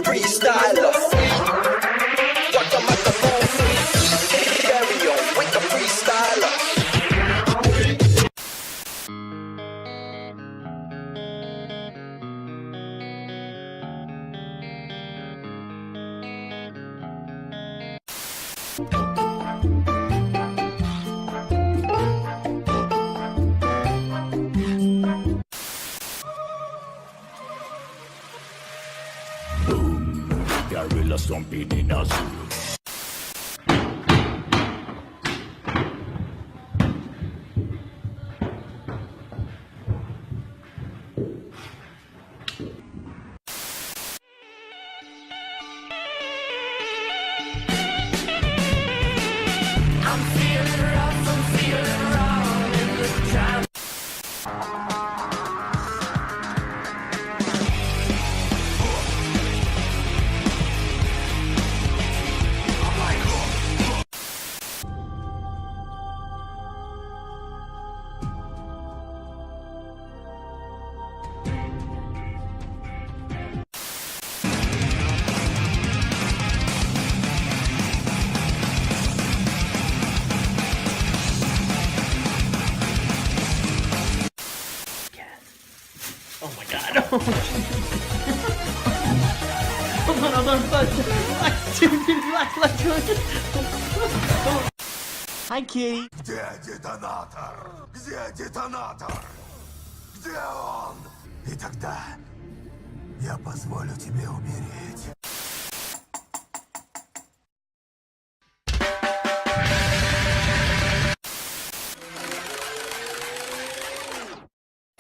Freestyler. Got the microphone free. Carry on with the freestyler. Gorilla stomping in a zoo. I'm feeling rough, I'm feeling wrong in the time. Oh my god. Aman aman saç. Ay çirkin laç. Окей. Где детонатор? Где детонатор? Где он? И тогда я позволю тебе умереть.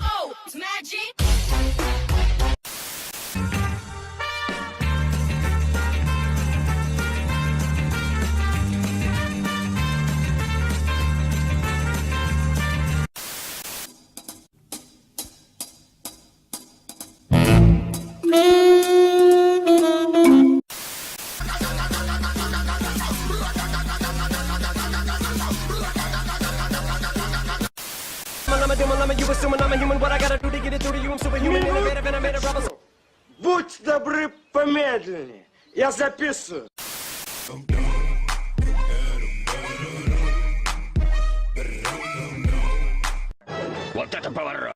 Oh, it's magic. You assuming I'm a human, what I gotta do to get it through to you? I'm superhuman, innovative, and I made a rubber. Будь добры, помедленнее. Я записываю. Вот это поворот!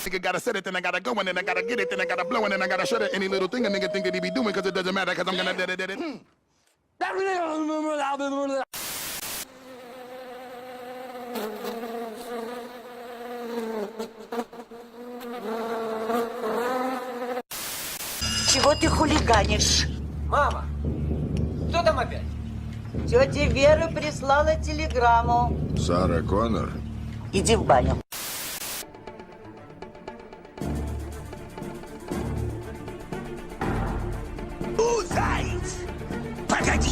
Nigga gotta set it, then I gotta go, and then I gotta get it, then I gotta blow, and then I gotta shut it. Any little thing a nigga think that he be doing, cause it doesn't matter, cause I'm gonna dead it. Чего ты хулиганишь? Мама, кто там опять? Тетя Вера прислала телеграмму. Сара Коннор? Иди в баню. Заяц! Погоди!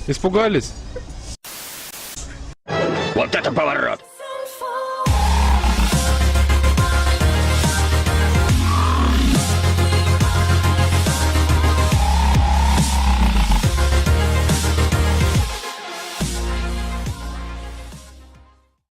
Испугались? Вот это поворот!